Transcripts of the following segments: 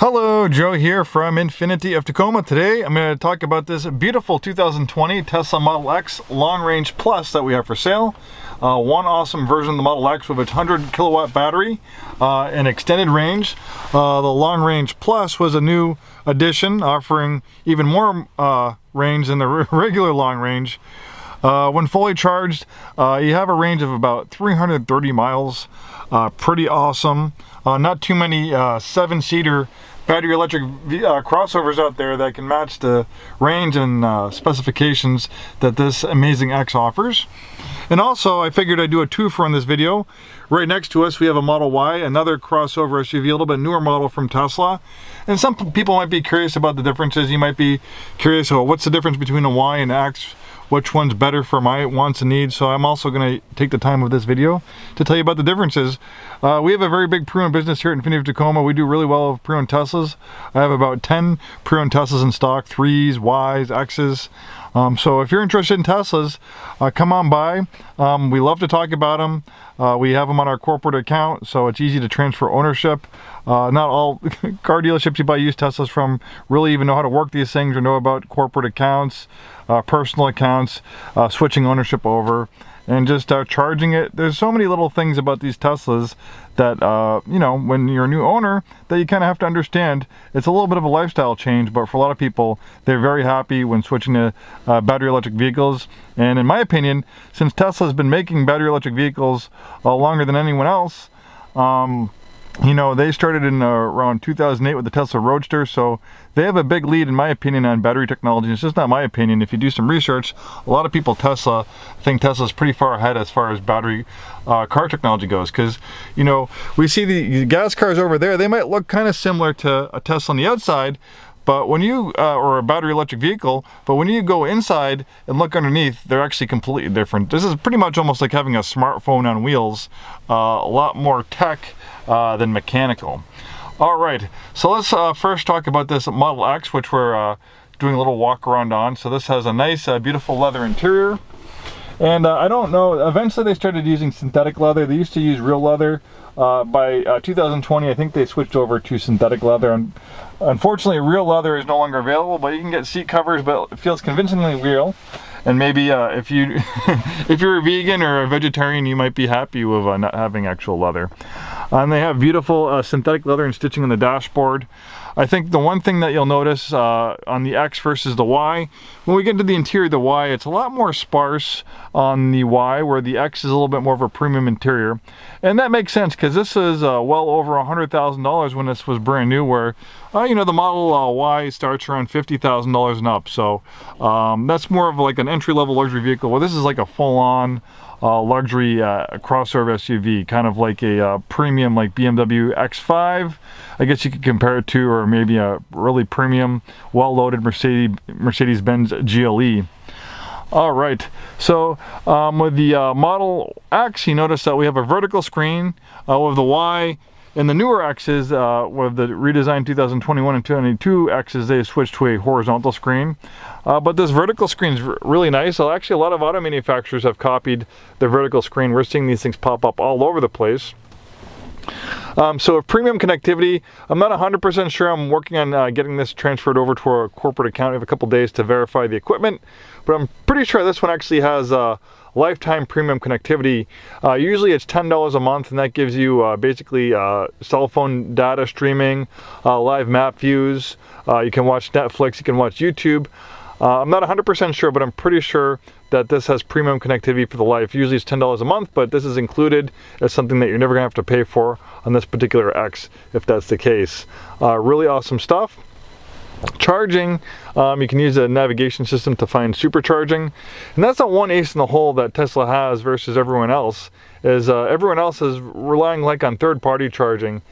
Hello, Joe here from Infiniti of Tacoma. Today I'm going to talk about this beautiful 2020 Tesla Model X Long Range Plus that we have for sale. One awesome version of the Model X with its 100 kilowatt battery and extended range. The Long Range Plus was a new addition offering even more range than the regular long range. When fully charged, you have a range of about 330 miles. Pretty awesome. Not too many 7-seater battery electric crossovers out there that can match the range and specifications that this amazing X offers. And also, I figured I'd do a twofer on this video. Right next to us we have a Model Y, another crossover SUV, a little bit newer model from Tesla. And some people might be curious about the differences. You might be curious, well, what's the difference between a Y and an X? Which one's better for my wants and needs? So I'm also going to take the time of this video to tell you about the differences. We have a very big pre-owned business here at Infiniti of Tacoma. We do really well with pre-owned Teslas. I have about 10 pre-owned Teslas in stock, 3s, Ys, Xs. So if you're interested in Teslas, come on by. We love to talk about them. We have them on our corporate account, so it's easy to transfer ownership. Not all car dealerships you buy used Teslas from really even know how to work these things or know about corporate accounts, personal accounts, switching ownership over, and just charging it. There's so many little things about these Teslas that, you know, when you're a new owner, that you kind of have to understand. It's a little bit of a lifestyle change, but for a lot of people, they're very happy when switching to battery electric vehicles. And in my opinion, since Tesla has been making battery electric vehicles longer than anyone else, you know, they started in around 2008 with the Tesla Roadster, so they have a big lead, in my opinion, on battery technology. It's just not my opinion. If you do some research, a lot of people think Tesla's pretty far ahead as far as battery car technology goes. Because, you know, we see the gas cars over there, they might look kind of similar to a Tesla on the outside, but when you, or a battery electric vehicle, but when you go inside and look underneath, they're actually completely different. This is pretty much almost like having a smartphone on wheels, a lot more tech than mechanical. All right, so let's first talk about this Model X, which we're doing a little walk around on. So this has a nice, beautiful leather interior. And I don't know, eventually they started using synthetic leather. They used to use real leather. By 2020, I think they switched over to synthetic leather. And unfortunately, real leather is no longer available, but you can get seat covers, but it feels convincingly real. And maybe if you're a vegan or a vegetarian, you might be happy with not having actual leather. And they have beautiful synthetic leather and stitching on the dashboard. I think the one thing that you'll notice on the X versus the Y, when we get into the interior of the Y, it's a lot more sparse on the Y, where the X is a little bit more of a premium interior. And that makes sense, because this is well over $100,000 when this was brand new, where you know, the Model Y starts around $50,000 and up. So that's more of like an entry-level luxury vehicle. Well, this is like a full-on luxury crossover SUV, kind of like a premium like BMW X5, I guess you could compare it to, or maybe a really premium, well-loaded Mercedes-Benz GLE. All right, so with the Model X, you notice that we have a vertical screen. With the Y and the newer X's, with the redesigned 2021 and 2022 X's, they switched to a horizontal screen. But this vertical screen is really nice. Actually, a lot of auto manufacturers have copied the vertical screen. We're seeing these things pop up all over the place. So with premium connectivity, I'm not 100% sure. I'm working on getting this transferred over to our corporate account. We have a couple days to verify the equipment, but I'm pretty sure this one actually has lifetime premium connectivity. Usually it's $10 a month, and that gives you basically cell phone data streaming, live map views. You can watch Netflix, you can watch YouTube. I'm not 100% sure, but I'm pretty sure that this has premium connectivity for the life. Usually it's $10 a month, but this is included as something that you're never gonna have to pay for on this particular X, if that's the case. Really awesome stuff. Charging, you can use a navigation system to find supercharging. And that's the one ace in the hole that Tesla has versus everyone else, is everyone else is relying like on third-party charging.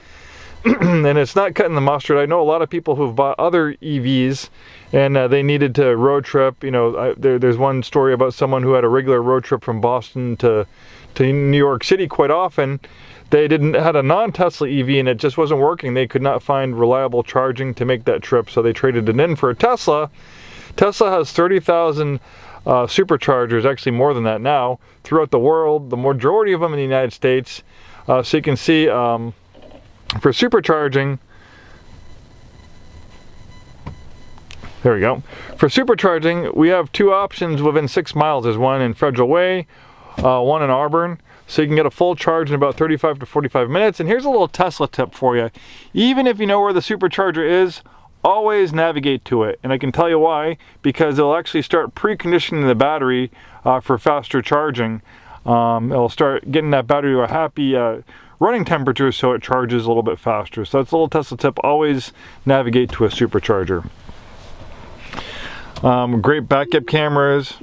And it's not cutting the mustard. I know a lot of people who've bought other EVs and they needed to road trip. You know, there's one story about someone who had a regular road trip from Boston to New York City quite often. They had a non-Tesla EV and it just wasn't working. They could not find reliable charging to make that trip, so they traded it in for a Tesla. Tesla has 30,000 superchargers, actually more than that now, throughout the world, the majority of them in the United States. So you can see for supercharging, There we go. For supercharging, we have two options within 6 miles. There's one in Federal Way, one in Auburn. So you can get a full charge in about 35 to 45 minutes. And here's a little Tesla tip for you. Even if you know where the supercharger is, always navigate to it. And I can tell you why, because it'll actually start preconditioning the battery for faster charging. It'll start getting that battery to a happy running temperature so it charges a little bit faster. So that's a little Tesla tip. Always navigate to a supercharger. Great backup cameras.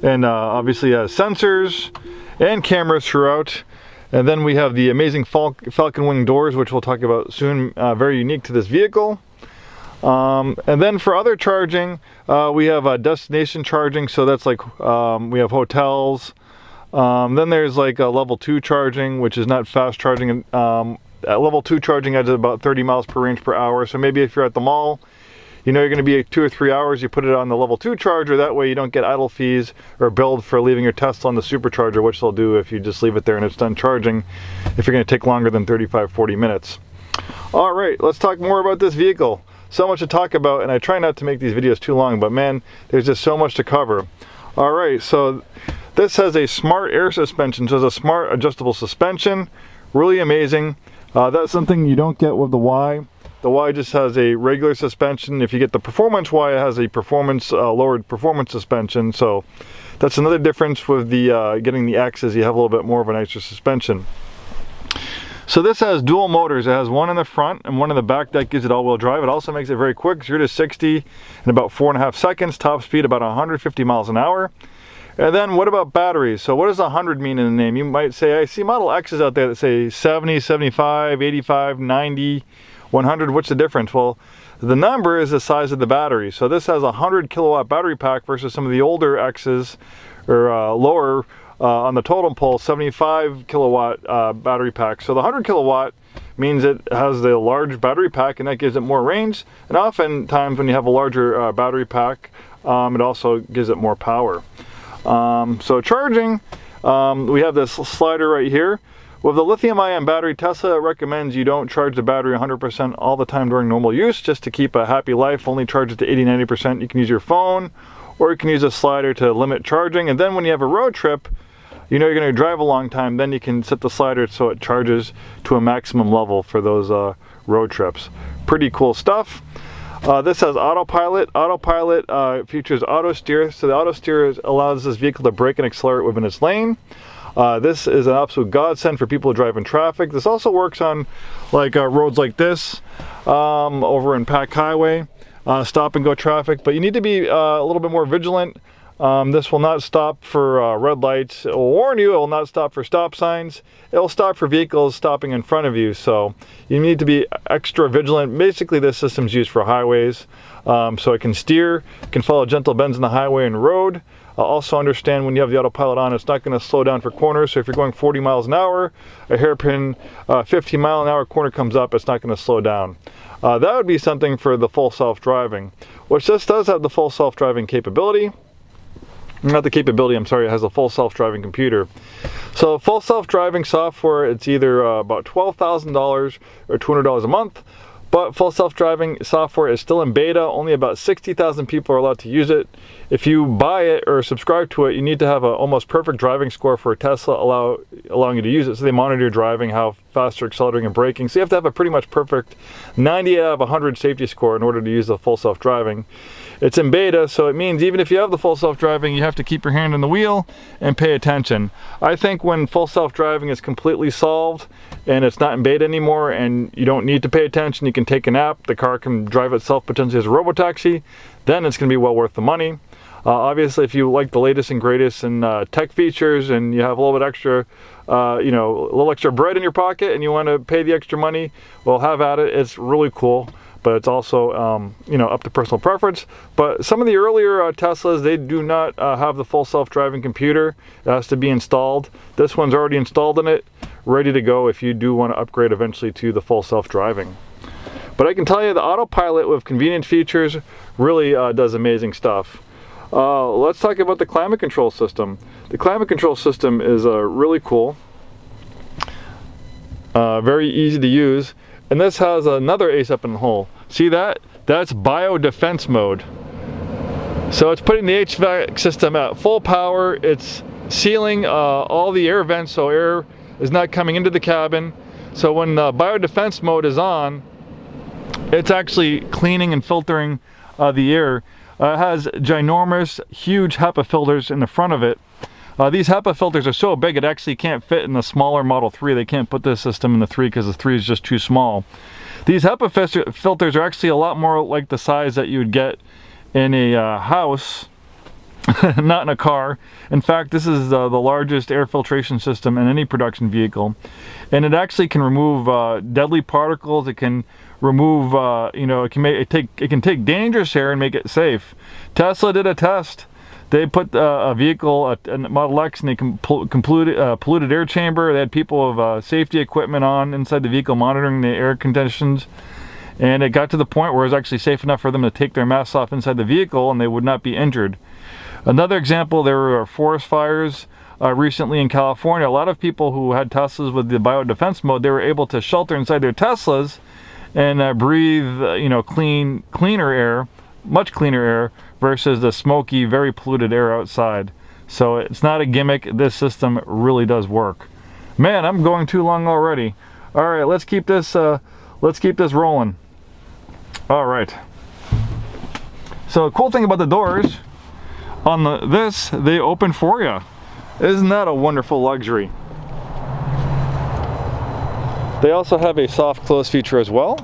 And obviously sensors and cameras throughout. And then we have the amazing Falcon wing doors, which we'll talk about soon, very unique to this vehicle. And then for other charging, we have destination charging, so that's like we have hotels. Then there's like a level 2 charging, which is not fast charging. At level 2 charging adds about 30 miles per range per hour. So maybe if you're at the mall, you know you're going to be 2 or 3 hours, you put it on the level 2 charger. That way you don't get idle fees or billed for leaving your Tesla on the supercharger, which they'll do if you just leave it there and it's done charging, if you're going to take longer than 35-40 minutes. All right, let's talk more about this vehicle. So much to talk about, and I try not to make these videos too long, but man, there's just so much to cover. All right, so this has a smart air suspension, so it's a smart adjustable suspension. Really amazing. That's something you don't get with the Y. The Y just has a regular suspension. If you get the performance Y, it has a lowered performance suspension. So that's another difference with the getting the X, is you have a little bit more of a nicer suspension. So this has dual motors. It has one in the front and one in the back. That gives it all-wheel drive. It also makes it very quick, 0 to 60 in about 4.5 seconds. Top speed about 150 miles an hour. And then what about batteries? So what does 100 mean in the name? You might say, I see Model X's out there that say 70, 75, 85, 90, 100. What's the difference? Well, the number is the size of the battery. So this has a 100 kilowatt battery pack versus some of the older X's, or lower on the totem pole, 75 kilowatt battery pack. So the 100 kilowatt means it has the large battery pack, and that gives it more range. And oftentimes when you have a larger battery pack, it also gives it more power. So charging, we have this slider right here. With the lithium-ion battery, Tesla recommends you don't charge the battery 100% all the time during normal use, just to keep a happy life. Only charge it to 80-90%. You can use your phone, or you can use a slider to limit charging. And then when you have a road trip, you know you're going to drive a long time, then you can set the slider so it charges to a maximum level for those road trips. Pretty cool stuff. This has Autopilot. Autopilot features auto steer. So the auto steer allows this vehicle to brake and accelerate within its lane. This is an absolute godsend for people who drive in traffic. This also works on like roads like this, over in Pack Highway, stop and go traffic. But you need to be a little bit more vigilant. This will not stop for red lights. It will warn you. It will not stop for stop signs. It will stop for vehicles stopping in front of you. So you need to be extra vigilant. Basically, this system is used for highways. So it can steer, it can follow gentle bends in the highway and road. Also understand when you have the autopilot on, it's not going to slow down for corners. So if you're going 40 miles an hour, a hairpin 50 mile an hour corner comes up, it's not going to slow down. That would be something for the full self-driving, which this does have the full self-driving capability. Not the capability, I'm sorry, it has a full self-driving computer. So full self-driving software, it's either about $12,000 or $200 a month. But full self-driving software is still in beta. Only about 60,000 people are allowed to use it. If you buy it or subscribe to it, you need to have an almost perfect driving score for a Tesla allowing you to use it. So they monitor your driving, how fast you're accelerating and braking. So you have to have a pretty much perfect 90 out of 100 safety score in order to use the full self-driving. It's in beta, so it means even if you have the full self-driving, you have to keep your hand on the wheel and pay attention. I think when full self-driving is completely solved and it's not in beta anymore and you don't need to pay attention, you can take a nap, the car can drive itself potentially as a robotaxi, then it's going to be well worth the money. Obviously, if you like the latest and greatest in tech features and you have a little bit extra, a little extra bread in your pocket and you want to pay the extra money, well, have at it. It's really cool. But it's also, up to personal preference. But some of the earlier Teslas, they do not have the full self-driving computer. It has to be installed. This one's already installed in it, ready to go if you do want to upgrade eventually to the full self-driving. But I can tell you the Autopilot with convenient features really does amazing stuff. Let's talk about the climate control system. The climate control system is really cool, very easy to use. And this has another ace up in the hole. See that? That's biodefense mode. So it's putting the HVAC system at full power. It's sealing all the air vents so air is not coming into the cabin. So when biodefense mode is on, it's actually cleaning and filtering the air. It has ginormous, huge HEPA filters in the front of it. These HEPA filters are so big it actually can't fit in the smaller Model 3. They can't put this system in the 3 because the 3 is just too small. These HEPA filters are actually a lot more like the size that you would get in a house, not in a car. In fact, this is the largest air filtration system in any production vehicle. And it actually can remove deadly particles. It can remove, you know, it can take dangerous air and make it safe. Tesla did a test. They put a vehicle, a Model X, in a polluted air chamber. They had people with safety equipment on inside the vehicle monitoring the air conditions. And it got to the point where it was actually safe enough for them to take their masks off inside the vehicle and they would not be injured. Another example, there were forest fires recently in California. A lot of people who had Teslas with the biodefense mode, they were able to shelter inside their Teslas and breathe, you know, cleaner air, much cleaner air, versus the smoky, very polluted air outside. So it's not a gimmick. This system really does work. Man, I'm going too long already. All right, let's keep this rolling. All right. So the cool thing about the doors on this, they open for you. Isn't that a wonderful luxury? They also have a soft close feature as well.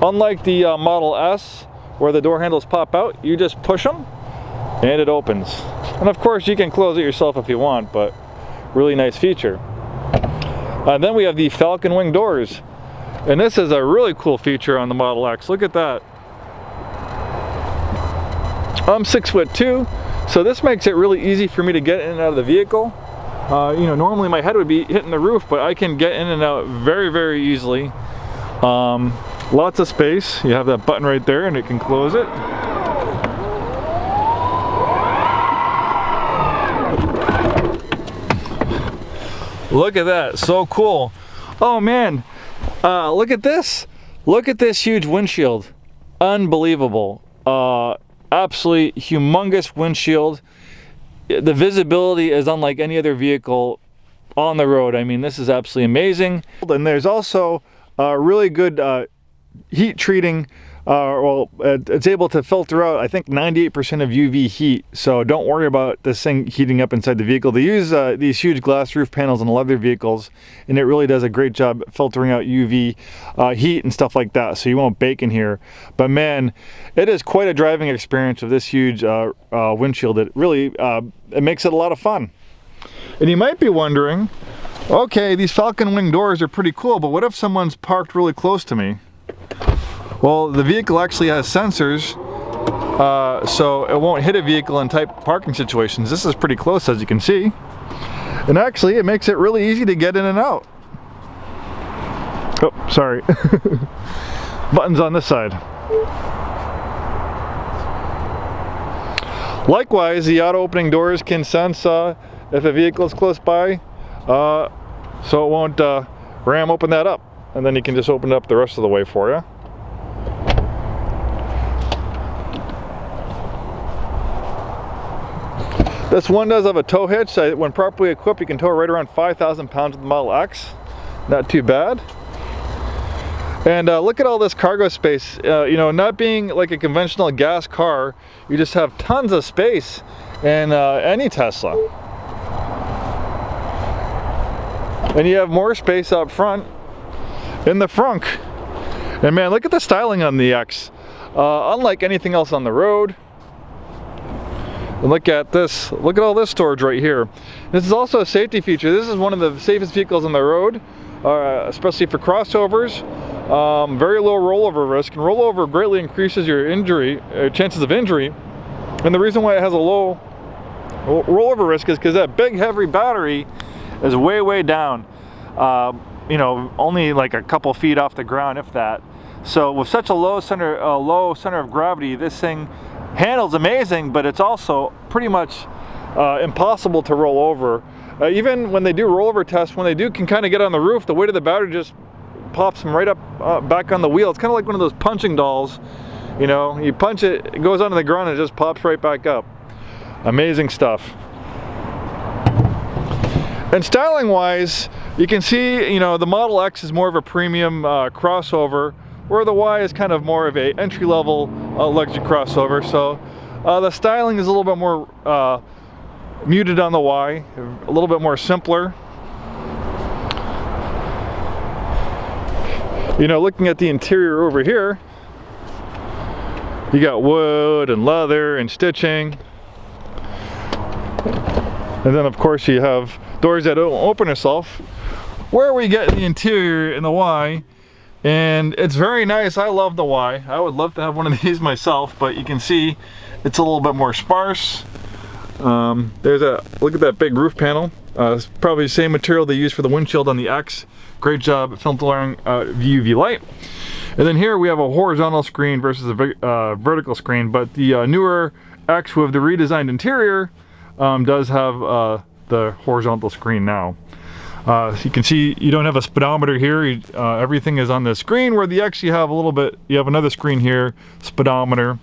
Unlike the Model S, where the door handles pop out, you just push them and it opens. And of course you can close it yourself if you want, but really nice feature. Then we have the Falcon wing doors. And this is a really cool feature on the Model X. Look at that. I'm 6'2", so this makes it really easy for me to get in and out of the vehicle. You know, normally my head would be hitting the roof, but I can get in and out very, very easily. Lots of space. You have that button right there and it can close it. Look at that, so cool. Oh man, look at this. Look at this huge windshield. Unbelievable. Absolutely humongous windshield. The visibility is unlike any other vehicle on the road. I mean, this is absolutely amazing. And there's also really good heat treating. Well, it's able to filter out, I think, 98% of UV heat. So don't worry about this thing heating up inside the vehicle. They use these huge glass roof panels on leather vehicles, and it really does a great job filtering out UV heat and stuff like that. So you won't bake in here. But man, it is quite a driving experience with this huge windshield. It really it makes it a lot of fun. And you might be wondering, okay, these Falcon wing doors are pretty cool, but what if someone's parked really close to me? Well, the vehicle actually has sensors, so it won't hit a vehicle in tight parking situations. This is pretty close, as you can see. And actually, it makes it really easy to get in and out. Oh, sorry. Buttons on this side. Likewise, the auto opening doors can sense if a vehicle is close by, so it won't ram open that up. And then you can just open it up the rest of the way for you. This one does have a tow hitch. When properly equipped, you can tow right around 5,000 pounds with the Model X. Not too bad. And look at all this cargo space. You know, not being like a conventional gas car, you just have tons of space in any Tesla. And you have more space up front in the frunk. And man, look at the styling on the X. Unlike anything else on the road. And look at this. Look at all this storage right here. This is also a safety feature. This is one of the safest vehicles on the road, especially for crossovers. Very low rollover risk, and rollover greatly increases your chances of injury. And the reason why it has a low rollover risk is because that big heavy battery is way down. You know, only like a couple feet off the ground, if that. So with such a low center of gravity, this thing handles amazing, but it's also pretty much impossible to roll over. Even when they do rollover tests, when they can kind of get on the roof, the weight of the battery just pops them right up back on the wheel. It's kind of like one of those punching dolls. You know, you punch it, it goes onto the ground and it just pops right back up. Amazing stuff. And styling wise, you can see, you know, the Model X is more of a premium crossover, where the Y is kind of more of a entry-level luxury crossover. So the styling is a little bit more muted on the Y, a little bit more simpler. You know, looking at the interior over here, you got wood and leather and stitching. And then of course you have doors that don't open itself. Where we get the interior in the Y, and it's very nice. I love the Y. I would love to have one of these myself, but you can see it's a little bit more sparse. Look at that big roof panel. It's probably the same material they use for the windshield on the X. Great job at filtering UV light. And then here we have a horizontal screen versus a vertical screen, but the newer X with the redesigned interior does have the horizontal screen now. So you can see you don't have a speedometer here. Everything is on the screen, where the X you have another screen here, speedometer.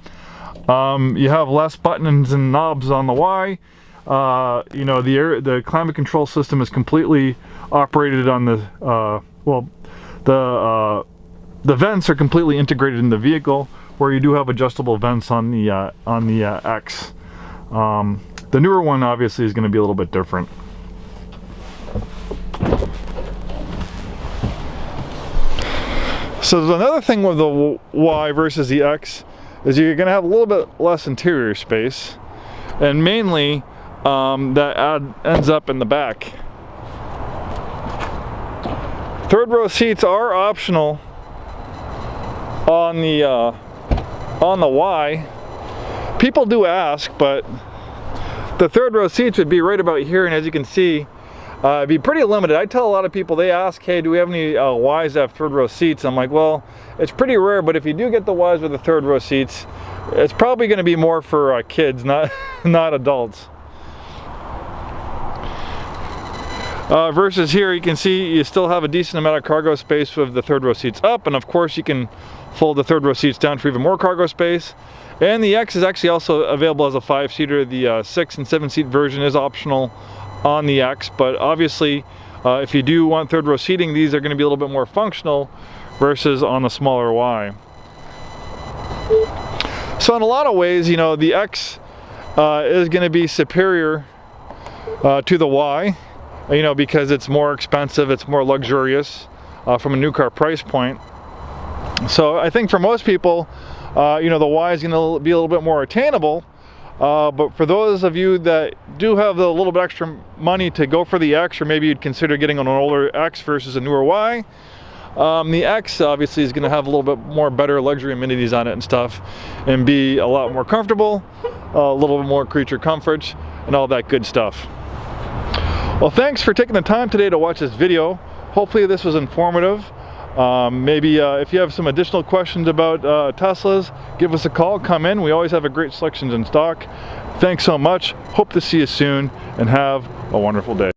You have less buttons and knobs on the Y. You know, the climate control system is completely operated on the the vents are completely integrated in the vehicle, where you do have adjustable vents on the X. The newer one obviously is going to be a little bit different. So there's another thing with the Y versus the X is you're going to have a little bit less interior space, and mainly that ends up in the back. Third row seats are optional on the Y. People do ask, but the third row seats would be right about here, and as you can see, it'd be pretty limited. I tell a lot of people, they ask, hey, do we have any Ys that have third row seats? I'm like, well, it's pretty rare, but if you do get the Ys with the third row seats, it's probably going to be more for kids, not adults. Versus here, you can see you still have a decent amount of cargo space with the third row seats up, and of course you can fold the third row seats down for even more cargo space. And the X is actually also available as a 5-seater. The 6 and 7-seat version is optional on the X, but obviously if you do want third row seating, these are going to be a little bit more functional versus on the smaller Y. So in a lot of ways, you know, the X is going to be superior to the Y, you know, because it's more expensive, it's more luxurious from a new car price point. So I think for most people, you know, the Y is going to be a little bit more attainable. But for those of you that do have the little bit extra money to go for the X, or maybe you'd consider getting an older X versus a newer Y, the X obviously is going to have a little bit more better luxury amenities on it and stuff, and be a lot more comfortable, a little bit more creature comforts, and all that good stuff. Well, thanks for taking the time today to watch this video. Hopefully this was informative. Maybe if you have some additional questions about Teslas, give us a call, come in. We always have a great selections in stock. Thanks so much. Hope to see you soon, and have a wonderful day.